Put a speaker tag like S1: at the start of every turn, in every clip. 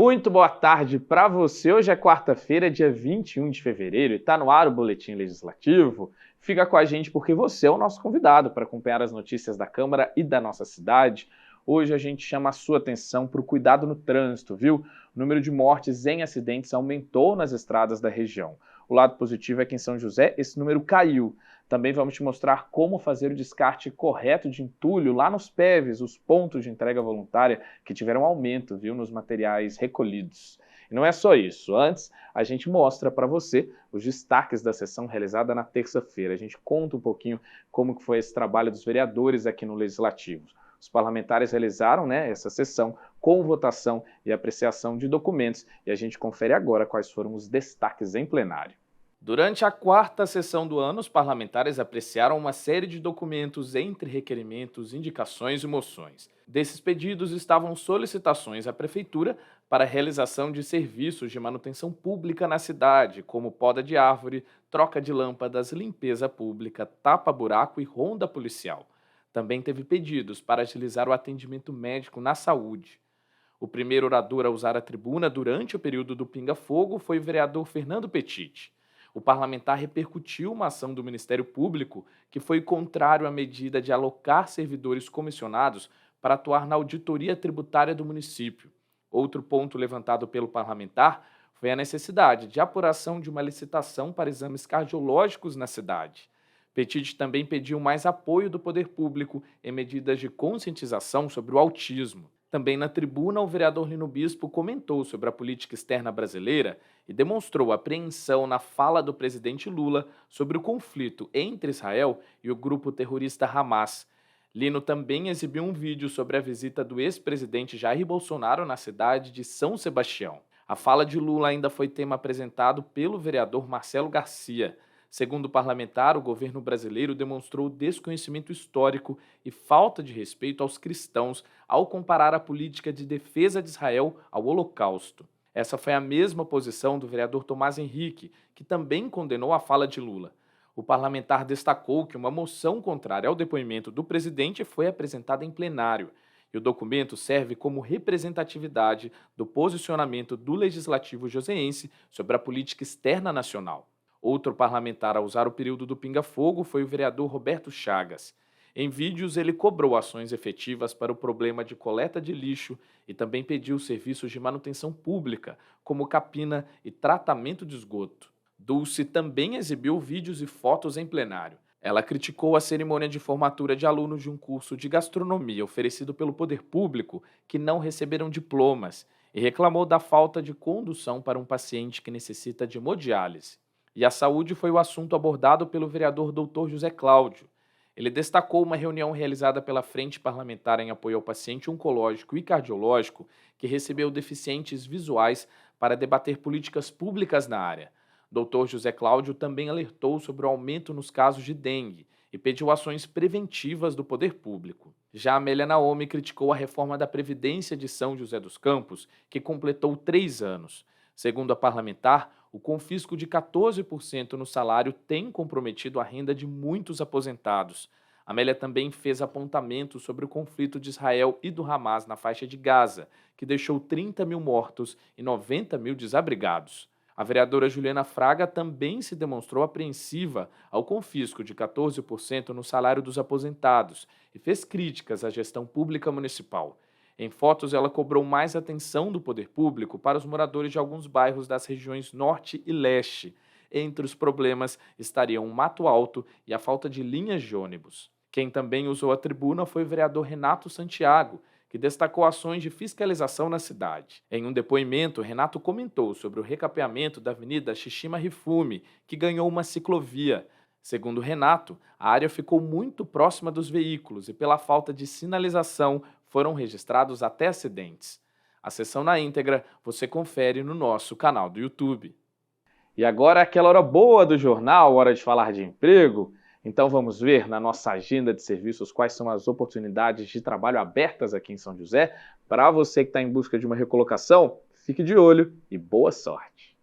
S1: Muito boa tarde para você. Hoje é quarta-feira, dia 21 de fevereiro, e está no ar o Boletim Legislativo. Fica com a gente porque você é o nosso convidado para acompanhar as notícias da Câmara e da nossa cidade. Hoje a gente chama a sua atenção para o cuidado no trânsito, viu? O número de mortes em acidentes aumentou nas estradas da região. O lado positivo é que em São José esse número caiu. Também vamos te mostrar como fazer o descarte correto de entulho lá nos PEVs, os pontos de entrega voluntária, que tiveram aumento, viu, nos materiais recolhidos. E não é só isso. Antes, a gente mostra para você os destaques da sessão realizada na terça-feira. A gente conta um pouquinho como que foi esse trabalho dos vereadores aqui no Legislativo. Os parlamentares realizaram, essa sessão com votação e apreciação de documentos e a gente confere agora quais foram os destaques em plenário. Durante a quarta sessão do ano, os parlamentares apreciaram uma série de documentos entre requerimentos, indicações e moções. Desses pedidos estavam solicitações à Prefeitura para a realização de serviços de manutenção pública na cidade, como poda de árvore, troca de lâmpadas, limpeza pública, tapa-buraco e ronda policial. Também teve pedidos para agilizar o atendimento médico na saúde. O primeiro orador a usar a tribuna durante o período do pinga-fogo foi o vereador Fernando Petit. O parlamentar repercutiu uma ação do Ministério Público que foi contrário à medida de alocar servidores comissionados para atuar na auditoria tributária do município. Outro ponto levantado pelo parlamentar foi a necessidade de apuração de uma licitação para exames cardiológicos na cidade. Petit também pediu mais apoio do poder público em medidas de conscientização sobre o autismo. Também na tribuna, o vereador Lino Bispo comentou sobre a política externa brasileira e demonstrou apreensão na fala do presidente Lula sobre o conflito entre Israel e o grupo terrorista Hamas. Lino também exibiu um vídeo sobre a visita do ex-presidente Jair Bolsonaro na cidade de São Sebastião. A fala de Lula ainda foi tema apresentado pelo vereador Marcelo Garcia. Segundo o parlamentar, o governo brasileiro demonstrou desconhecimento histórico e falta de respeito aos cristãos ao comparar a política de defesa de Israel ao Holocausto. Essa foi a mesma posição do vereador Tomás Henrique, que também condenou a fala de Lula. O parlamentar destacou que uma moção contrária ao depoimento do presidente foi apresentada em plenário, e o documento serve como representatividade do posicionamento do legislativo joseense sobre a política externa nacional. Outro parlamentar a usar o período do pinga-fogo foi o vereador Roberto Chagas. Em vídeos, ele cobrou ações efetivas para o problema de coleta de lixo e também pediu serviços de manutenção pública, como capina e tratamento de esgoto. Dulce também exibiu vídeos e fotos em plenário. Ela criticou a cerimônia de formatura de alunos de um curso de gastronomia oferecido pelo poder público que não receberam diplomas e reclamou da falta de condução para um paciente que necessita de hemodiálise. E a saúde foi o assunto abordado pelo vereador Dr. José Cláudio. Ele destacou uma reunião realizada pela Frente Parlamentar em apoio ao paciente oncológico e cardiológico que recebeu deficientes visuais para debater políticas públicas na área. Dr. José Cláudio também alertou sobre o aumento nos casos de dengue e pediu ações preventivas do poder público. Já Amélia Naomi criticou a reforma da Previdência de São José dos Campos, que completou 3 anos. Segundo a parlamentar, o confisco de 14% no salário tem comprometido a renda de muitos aposentados. Amélia também fez apontamentos sobre o conflito de Israel e do Hamas na faixa de Gaza, que deixou 30 mil mortos e 90 mil desabrigados. A vereadora Juliana Fraga também se demonstrou apreensiva ao confisco de 14% no salário dos aposentados e fez críticas à gestão pública municipal. Em fotos, ela cobrou mais atenção do poder público para os moradores de alguns bairros das regiões Norte e Leste. Entre os problemas estariam o mato alto e a falta de linhas de ônibus. Quem também usou a tribuna foi o vereador Renato Santiago, que destacou ações de fiscalização na cidade. Em um depoimento, Renato comentou sobre o recapeamento da Avenida Shishima Rifumi, que ganhou uma ciclovia. Segundo Renato, a área ficou muito próxima dos veículos e, pela falta de sinalização, foram registrados até acidentes. A sessão na íntegra você confere no nosso canal do YouTube. E agora é aquela hora boa do jornal, hora de falar de emprego. Então vamos ver na nossa agenda de serviços quais são as oportunidades de trabalho abertas aqui em São José. Para você que está em busca de uma recolocação, fique de olho e boa sorte.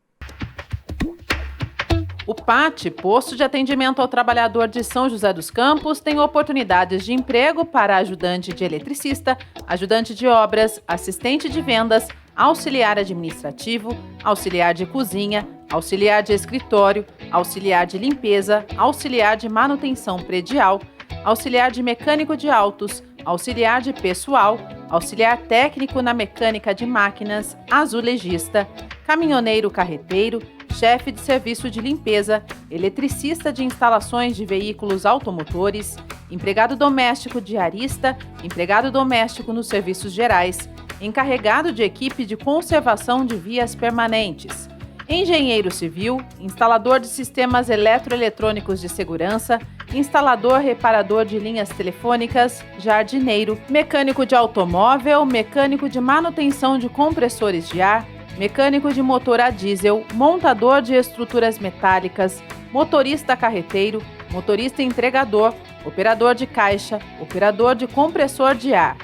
S2: O PAT, Posto de Atendimento ao Trabalhador de São José dos Campos, tem oportunidades de emprego para ajudante de eletricista, ajudante de obras, assistente de vendas, auxiliar administrativo, auxiliar de cozinha, auxiliar de escritório, auxiliar de limpeza, auxiliar de manutenção predial, auxiliar de mecânico de autos, auxiliar de pessoal, auxiliar técnico na mecânica de máquinas, azulejista, caminhoneiro carreteiro, chefe de serviço de limpeza, eletricista de instalações de veículos automotores, empregado doméstico diarista, empregado doméstico nos serviços gerais, encarregado de equipe de conservação de vias permanentes, engenheiro civil, instalador de sistemas eletroeletrônicos de segurança, instalador reparador de linhas telefônicas, jardineiro, mecânico de automóvel, mecânico de manutenção de compressores de ar, mecânico de motor a diesel, montador de estruturas metálicas, motorista carreteiro, motorista entregador, operador de caixa, operador de compressor de ar,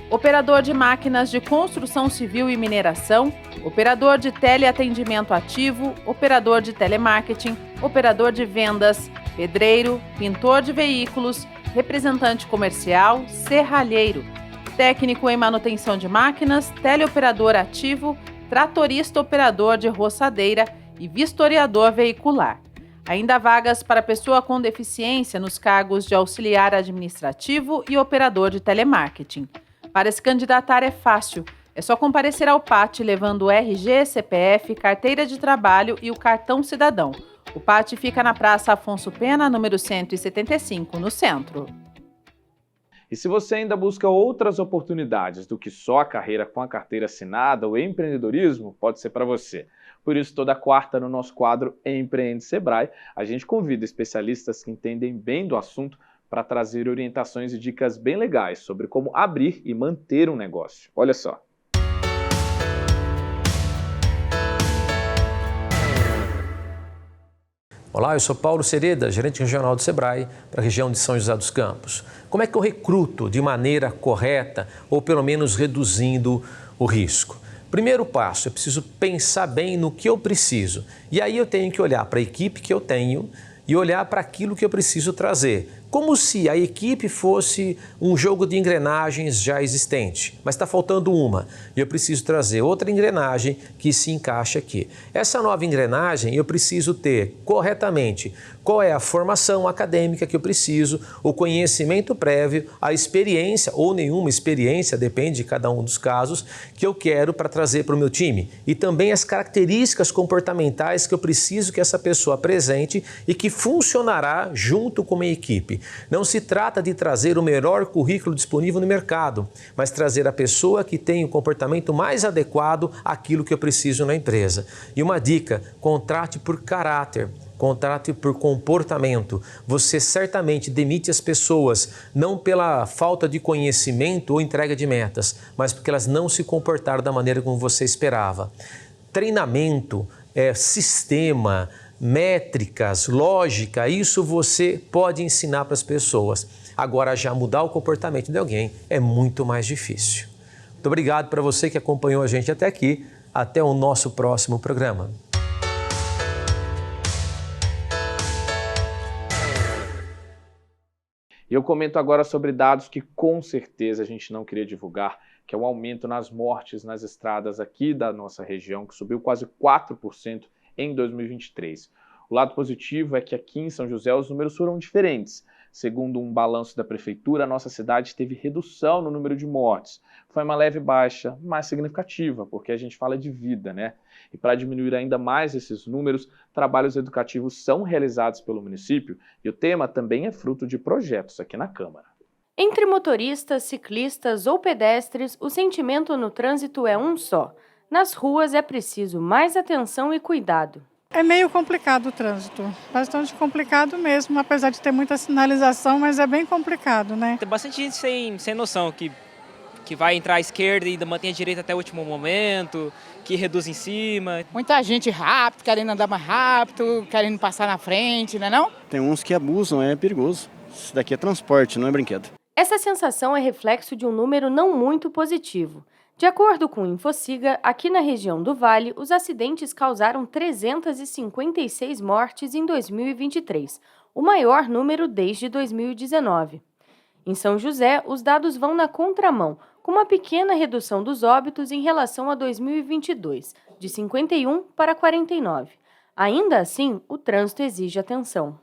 S2: operador de máquinas de construção civil e mineração, operador de teleatendimento ativo, operador de telemarketing, operador de vendas, pedreiro, pintor de veículos, representante comercial, serralheiro, técnico em manutenção de máquinas, teleoperador ativo, tratorista operador de roçadeira e vistoriador veicular. Ainda há vagas para pessoa com deficiência nos cargos de auxiliar administrativo e operador de telemarketing. Para se candidatar é fácil, é só comparecer ao PAT levando o RG, CPF, carteira de trabalho e o cartão cidadão. O PAT fica na Praça Afonso Pena, número 175, no centro.
S1: E se você ainda busca outras oportunidades do que só a carreira com a carteira assinada, o empreendedorismo pode ser para você. Por isso, toda quarta no nosso quadro Empreende Sebrae, a gente convida especialistas que entendem bem do assunto para trazer orientações e dicas bem legais sobre como abrir e manter um negócio. Olha só.
S3: Olá, eu sou Paulo Sereda, gerente regional do Sebrae para a região de São José dos Campos. Como é que eu recruto de maneira correta ou pelo menos reduzindo o risco? Primeiro passo, eu preciso pensar bem no que eu preciso. E aí eu tenho que olhar para a equipe que eu tenho e olhar para aquilo que eu preciso trazer. Como se a equipe fosse um jogo de engrenagens já existente, mas está faltando uma e eu preciso trazer outra engrenagem que se encaixe aqui. Essa nova engrenagem eu preciso ter corretamente qual é a formação acadêmica que eu preciso, o conhecimento prévio, a experiência ou nenhuma experiência, depende de cada um dos casos, que eu quero para trazer para o meu time. E também as características comportamentais que eu preciso que essa pessoa apresente e que funcionará junto com a minha equipe. Não se trata de trazer o melhor currículo disponível no mercado, mas trazer a pessoa que tem o comportamento mais adequado àquilo que eu preciso na empresa. E uma dica, contrate por caráter. Contrate por comportamento. Você certamente demite as pessoas não pela falta de conhecimento ou entrega de metas, mas porque elas não se comportaram da maneira como você esperava. Treinamento, sistema, métricas, lógica, isso você pode ensinar para as pessoas. Agora, já mudar o comportamento de alguém é muito mais difícil. Muito obrigado para você que acompanhou a gente até aqui. Até o nosso próximo programa.
S1: E eu comento agora sobre dados que com certeza a gente não queria divulgar, que é o aumento nas mortes nas estradas aqui da nossa região, que subiu quase 4% em 2023. O lado positivo é que aqui em São José os números foram diferentes. Segundo um balanço da prefeitura, a nossa cidade teve redução no número de mortes. Foi uma leve baixa, mais significativa, porque a gente fala de vida, né? E para diminuir ainda mais esses números, trabalhos educativos são realizados pelo município e o tema também é fruto de projetos aqui na Câmara.
S4: Entre motoristas, ciclistas ou pedestres, o sentimento no trânsito é um só. Nas ruas é preciso mais atenção e cuidado.
S5: É meio complicado o trânsito, bastante complicado mesmo, apesar de ter muita sinalização, mas é bem complicado, né?
S6: Tem bastante gente sem noção, que vai entrar à esquerda e ainda mantém a direita até o último momento, que reduz em cima.
S7: Muita gente rápido, querendo andar mais rápido, querendo passar na frente, não é não?
S8: Tem uns que abusam, é perigoso. Isso daqui é transporte, não é brinquedo.
S4: Essa sensação é reflexo de um número não muito positivo. De acordo com o Infociga, aqui na região do Vale, os acidentes causaram 356 mortes em 2023, o maior número desde 2019. Em São José, os dados vão na contramão, com uma pequena redução dos óbitos em relação a 2022, de 51 para 49. Ainda assim, o trânsito exige atenção.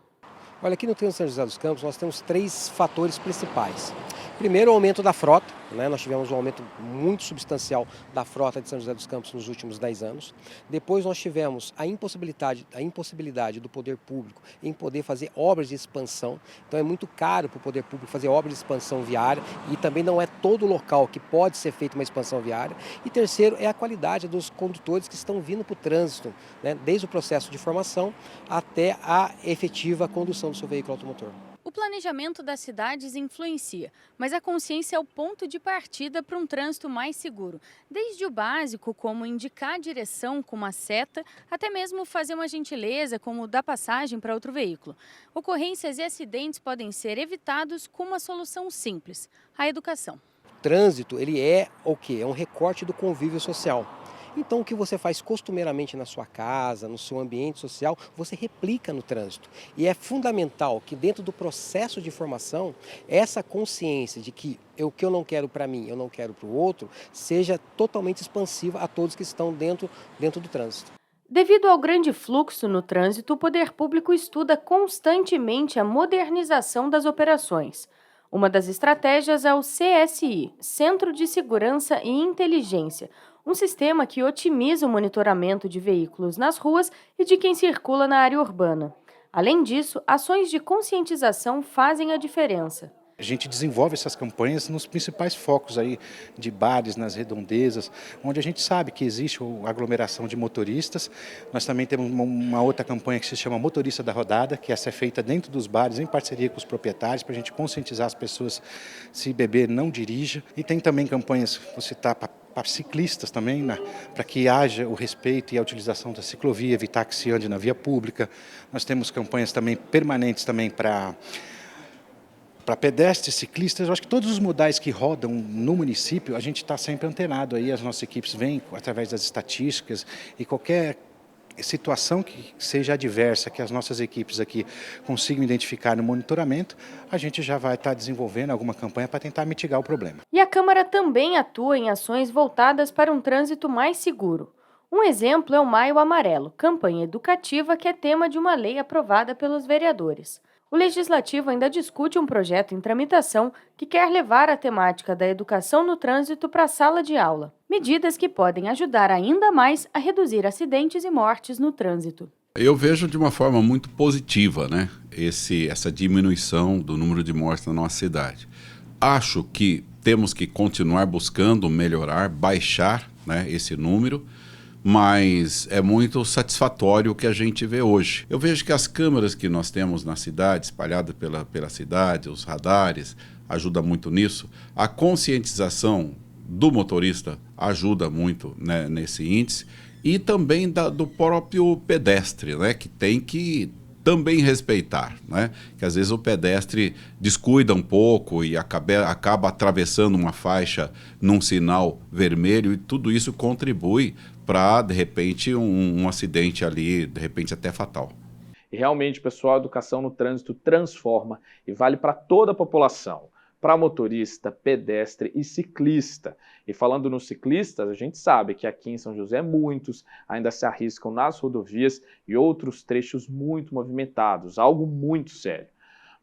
S9: Olha, aqui no Trânsito São José dos Campos nós temos 3 fatores principais. Primeiro, o aumento da frota, né? Nós tivemos um aumento muito substancial da frota de São José dos Campos nos últimos 10 anos. Depois nós tivemos a impossibilidade do poder público em poder fazer obras de expansão. Então é muito caro para o poder público fazer obras de expansão viária e também não é todo local que pode ser feita uma expansão viária. E terceiro é a qualidade dos condutores que estão vindo para o trânsito, né? Desde o processo de formação até a efetiva condução do seu veículo automotor.
S4: O planejamento das cidades influencia, mas a consciência é o ponto de partida para um trânsito mais seguro. Desde o básico, como indicar a direção com uma seta, até mesmo fazer uma gentileza, como dar passagem para outro veículo. Ocorrências e acidentes podem ser evitados com uma solução simples: a educação.
S9: O trânsito, ele é o quê? É um recorte do convívio social. Então, o que você faz costumeiramente na sua casa, no seu ambiente social, você replica no trânsito. E é fundamental que dentro do processo de formação, essa consciência de que o que eu não quero para mim, eu não quero para o outro, seja totalmente expansiva a todos que estão dentro do trânsito.
S4: Devido ao grande fluxo no trânsito, o poder público estuda constantemente a modernização das operações. Uma das estratégias é o CSI, Centro de Segurança e Inteligência, um sistema que otimiza o monitoramento de veículos nas ruas e de quem circula na área urbana. Além disso, ações de conscientização fazem a diferença.
S10: A gente desenvolve essas campanhas nos principais focos aí de bares, nas redondezas, onde a gente sabe que existe a aglomeração de motoristas. Nós também temos uma outra campanha que se chama Motorista da Rodada, que essa é feita dentro dos bares, em parceria com os proprietários, para a gente conscientizar as pessoas: se beber, não dirija. E tem também campanhas, vou citar, para ciclistas também, para que haja o respeito e a utilização da ciclovia, evitar que se ande na via pública. Nós temos campanhas também permanentes também para pedestres, ciclistas. Eu acho que todos os modais que rodam no município, a gente está sempre antenado aí, as nossas equipes vêm através das estatísticas e qualquer situação que seja adversa, que as nossas equipes aqui consigam identificar no monitoramento, a gente já vai estar desenvolvendo alguma campanha para tentar mitigar o problema.
S4: E a Câmara também atua em ações voltadas para um trânsito mais seguro. Um exemplo é o Maio Amarelo, campanha educativa que é tema de uma lei aprovada pelos vereadores. O Legislativo ainda discute um projeto em tramitação que quer levar a temática da educação no trânsito para a sala de aula. Medidas que podem ajudar ainda mais a reduzir acidentes e mortes no trânsito.
S11: Eu vejo de uma forma muito positiva, né, essa diminuição do número de mortes na nossa cidade. Acho que temos que continuar buscando melhorar, baixar, né, esse número, mas é muito satisfatório o que a gente vê hoje. Eu vejo que as câmeras que nós temos na cidade, espalhadas pela cidade, os radares, ajuda muito nisso. A conscientização do motorista ajuda muito, né, nesse índice, e também do próprio pedestre, né, que tem que também respeitar, né? Que às vezes o pedestre descuida um pouco e acaba atravessando uma faixa num sinal vermelho, e tudo isso contribui para, de repente, um acidente ali, de repente até fatal.
S1: E realmente, pessoal, a educação no trânsito transforma e vale para toda a população, para motorista, pedestre e ciclista. E falando nos ciclistas, a gente sabe que aqui em São José muitos ainda se arriscam nas rodovias e outros trechos muito movimentados, algo muito sério.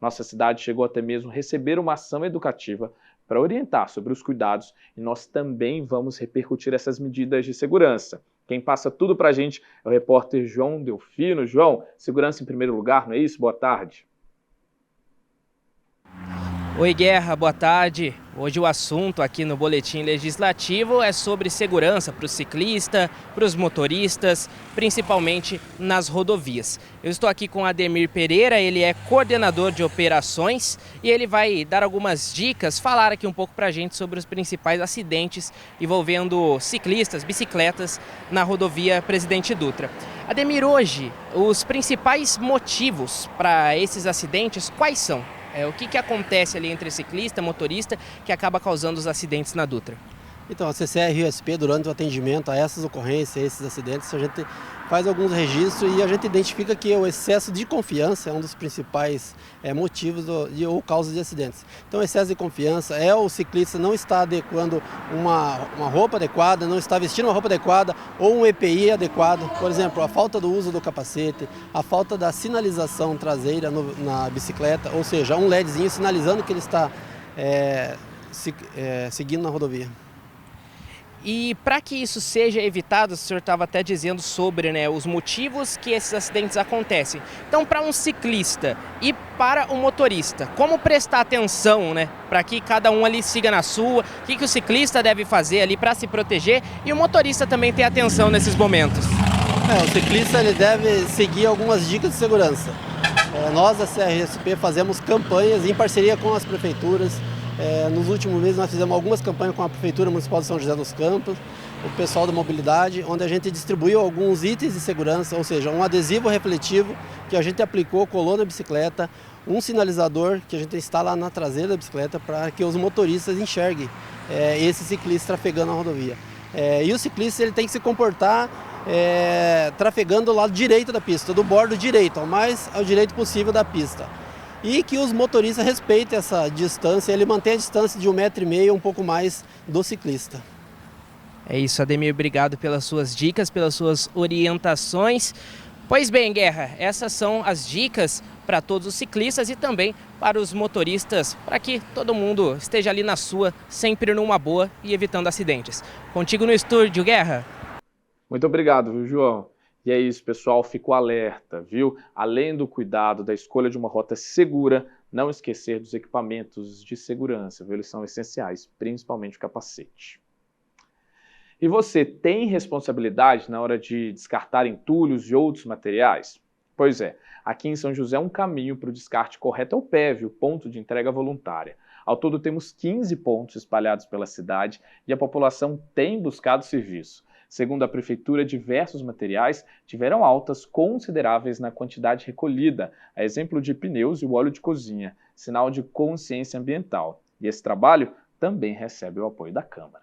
S1: Nossa cidade chegou até mesmo a receber uma ação educativa para orientar sobre os cuidados, e nós também vamos repercutir essas medidas de segurança. Quem passa tudo para a gente é o repórter João Delfino. João, segurança em primeiro lugar, não é isso? Boa tarde.
S6: Oi, Guerra, boa tarde. Hoje o assunto aqui no Boletim Legislativo é sobre segurança para o ciclista, para os motoristas, principalmente nas rodovias. Eu estou aqui com Ademir Pereira, ele é coordenador de operações e ele vai dar algumas dicas, falar aqui um pouco para a gente sobre os principais acidentes envolvendo ciclistas, bicicletas na rodovia Presidente Dutra. Ademir, hoje, os principais motivos para esses acidentes, quais são? O que acontece ali entre ciclista e motorista que acaba causando os acidentes na Dutra?
S12: Então, a CCR e o SP, durante o atendimento a essas ocorrências, a esses acidentes, a gente faz alguns registros e a gente identifica que o excesso de confiança é um dos principais motivos ou causas de acidentes. Então, o excesso de confiança é o ciclista não estar adequando uma roupa adequada, não estar vestindo uma roupa adequada ou um EPI adequado. Por exemplo, a falta do uso do capacete, a falta da sinalização traseira na bicicleta, ou seja, um LEDzinho sinalizando que ele está seguindo na rodovia.
S6: E para que isso seja evitado, o senhor estava até dizendo sobre, né, os motivos que esses acidentes acontecem. Então, para um ciclista e para o motorista, como prestar atenção, né, para que cada um ali siga na sua, o que o ciclista deve fazer ali para se proteger e o motorista também ter atenção nesses momentos?
S12: O ciclista ele deve seguir algumas dicas de segurança. Nós da CRSP fazemos campanhas em parceria com as prefeituras. Nos últimos meses nós fizemos algumas campanhas com a Prefeitura Municipal de São José dos Campos, o pessoal da mobilidade, onde a gente distribuiu alguns itens de segurança, ou seja, um adesivo refletivo que a gente aplicou, colou na bicicleta, um sinalizador que a gente instala na traseira da bicicleta para que os motoristas enxerguem esse ciclista trafegando na rodovia. E o ciclista ele tem que se comportar trafegando do lado direito da pista, do bordo direito, ao mais ao direito possível da pista. E que os motoristas respeitem essa distância, ele mantém a distância de 1,5 m, um pouco mais do ciclista.
S6: É isso, Ademir, obrigado pelas suas dicas, pelas suas orientações. Pois bem, Guerra, essas são as dicas para todos os ciclistas e também para os motoristas, para que todo mundo esteja ali na sua, sempre numa boa e evitando acidentes. Contigo no estúdio, Guerra.
S1: Muito obrigado, viu, João? E é isso, pessoal, fico alerta, viu? Além do cuidado da escolha de uma rota segura, não esquecer dos equipamentos de segurança, viu? Eles são essenciais, principalmente o capacete. E você tem responsabilidade na hora de descartar entulhos e outros materiais? Pois é, aqui em São José um caminho para o descarte correto é o PEV, o Ponto de Entrega Voluntária. Ao todo temos 15 pontos espalhados pela cidade e a população tem buscado serviço. Segundo a Prefeitura, diversos materiais tiveram altas consideráveis na quantidade recolhida, a exemplo de pneus e o óleo de cozinha, sinal de consciência ambiental. E esse trabalho também recebe o apoio da Câmara.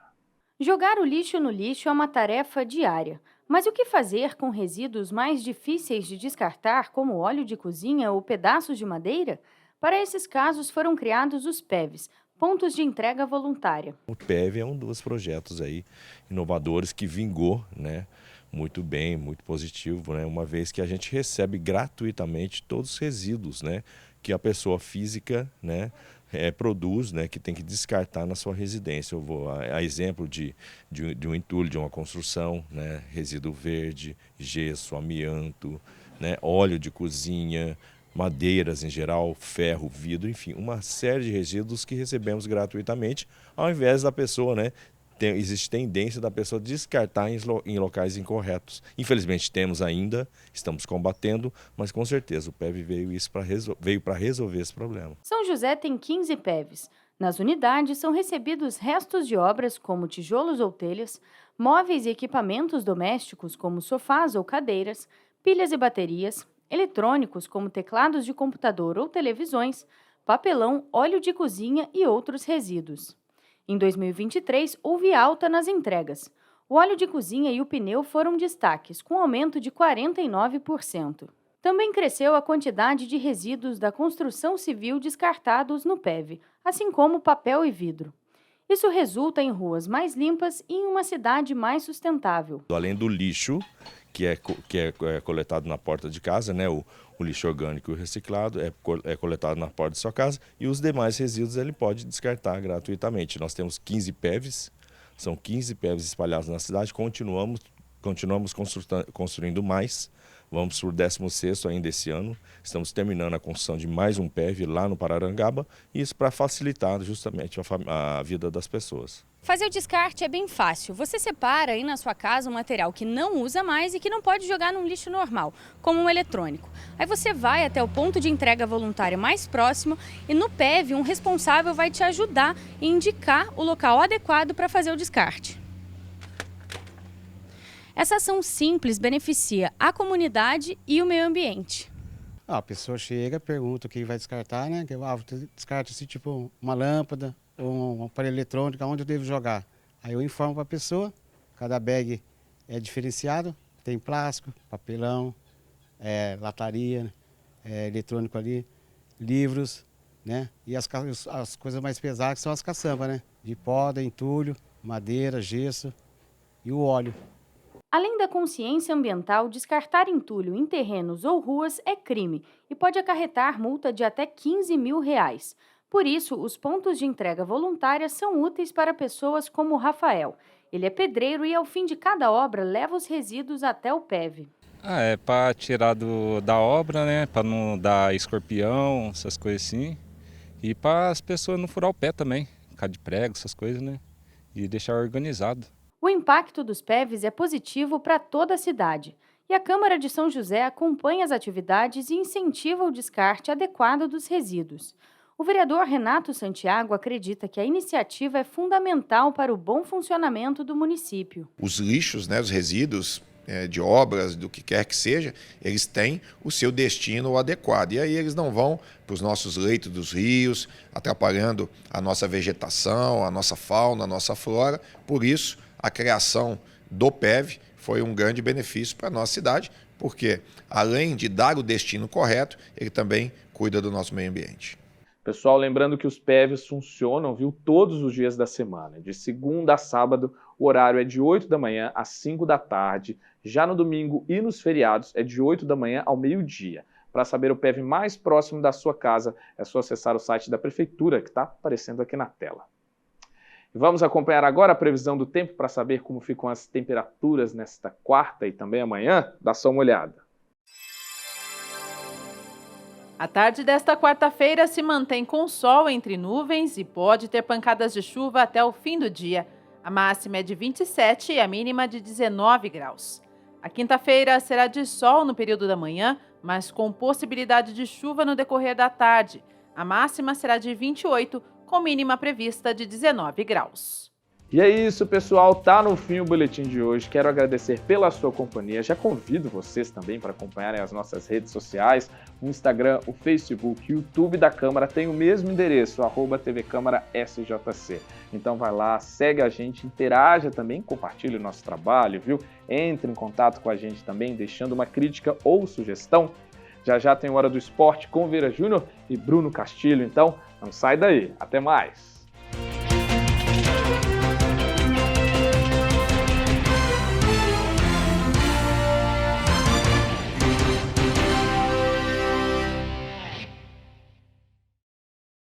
S4: Jogar o lixo no lixo é uma tarefa diária. Mas o que fazer com resíduos mais difíceis de descartar, como óleo de cozinha ou pedaços de madeira? Para esses casos foram criados os PEVs, Pontos de Entrega Voluntária.
S13: O PEV é um dos projetos aí inovadores que vingou, né, muito bem, muito positivo, né, uma vez que a gente recebe gratuitamente todos os resíduos, né, que a pessoa física, né, produz, né, que tem que descartar na sua residência. Eu vou a exemplo de um entulho de uma construção, né, resíduo verde, gesso, amianto, né, óleo de cozinha, madeiras em geral, ferro, vidro, enfim, uma série de resíduos que recebemos gratuitamente, ao invés da pessoa, né, existe tendência da pessoa descartar em locais incorretos. Infelizmente temos ainda, estamos combatendo, mas com certeza o PEV veio para resolver esse problema.
S4: São José tem 15 PEVs. Nas unidades são recebidos restos de obras como tijolos ou telhas, móveis e equipamentos domésticos como sofás ou cadeiras, pilhas e baterias, eletrônicos como teclados de computador ou televisões, papelão, óleo de cozinha e outros resíduos. Em 2023, houve alta nas entregas. O óleo de cozinha e o pneu foram destaques, com aumento de 49%. Também cresceu a quantidade de resíduos da construção civil descartados no PEV, assim como papel e vidro. Isso resulta em ruas mais limpas e em uma cidade mais sustentável.
S13: Além do lixo, que é coletado na porta de casa, né? O lixo orgânico reciclado é coletado na porta de sua casa e os demais resíduos ele pode descartar gratuitamente. Nós temos 15 PEVs, são 15 PEVs espalhados na cidade, continuamos construindo mais. Vamos para o 16º ainda esse ano. Estamos terminando a construção de mais um PEV lá no Pararangaba, isso para facilitar justamente a vida das pessoas.
S4: Fazer o descarte é bem fácil. Você separa aí na sua casa um material que não usa mais e que não pode jogar num lixo normal, como um eletrônico. Aí você vai até o ponto de entrega voluntária mais próximo e no PEV um responsável vai te ajudar e indicar o local adequado para fazer o descarte. Essa ação simples beneficia a comunidade e o meio ambiente.
S14: A pessoa chega, pergunta o que vai descartar, né? Descarta assim, tipo uma lâmpada ou um aparelho eletrônico, onde eu devo jogar. Aí eu informo para a pessoa, cada bag é diferenciado, tem plástico, papelão, lataria, eletrônico ali, livros, né? E as coisas mais pesadas que são as caçambas, né? De poda, entulho, madeira, gesso e o óleo.
S4: Além da consciência ambiental, descartar entulho em terrenos ou ruas é crime e pode acarretar multa de até R$15 mil. Por isso, os pontos de entrega voluntária são úteis para pessoas como o Rafael. Ele é pedreiro e, ao fim de cada obra, leva os resíduos até o PEV.
S15: É para tirar da obra, né? Para não dar escorpião, essas coisas assim. E para as pessoas não furar o pé também, ficar de prego, essas coisas, né? E deixar organizado.
S4: O impacto dos PEVs é positivo para toda a cidade. E a Câmara de São José acompanha as atividades e incentiva o descarte adequado dos resíduos. O vereador Renato Santiago acredita que a iniciativa é fundamental para o bom funcionamento do município.
S16: Os lixos, né, os resíduos de obras, do que quer que seja, eles têm o seu destino adequado. E aí eles não vão para os nossos leitos dos rios, atrapalhando a nossa vegetação, a nossa fauna, a nossa flora. Por isso, a criação do PEV foi um grande benefício para a nossa cidade, porque além de dar o destino correto, ele também cuida do nosso meio ambiente.
S1: Pessoal, lembrando que os PEVs funcionam, todos os dias da semana. De segunda a sábado, o horário é de 8 da manhã às 5 da tarde. Já no domingo e nos feriados é de 8 da manhã ao meio-dia. Para saber o PEV mais próximo da sua casa, é só acessar o site da Prefeitura, que está aparecendo aqui na tela. Vamos acompanhar agora a previsão do tempo para saber como ficam as temperaturas nesta quarta e também amanhã? Dá só uma olhada.
S2: A tarde desta quarta-feira se mantém com sol entre nuvens e pode ter pancadas de chuva até o fim do dia. A máxima é de 27 e a mínima de 19 graus. A quinta-feira será de sol no período da manhã, mas com possibilidade de chuva no decorrer da tarde. A máxima será de 28, com mínima prevista de 19 graus.
S1: E é isso, pessoal. Tá no fim o boletim de hoje. Quero agradecer pela sua companhia. Já convido vocês também para acompanharem as nossas redes sociais. O Instagram, o Facebook e o YouTube da Câmara tem o mesmo endereço, @tvcâmarasjc. Então vai lá, segue a gente, interaja também, compartilhe o nosso trabalho, Entre em contato com a gente também, deixando uma crítica ou sugestão. Já tem Hora do Esporte com Vera Júnior e Bruno Castilho. Então, não sai daí. Até mais!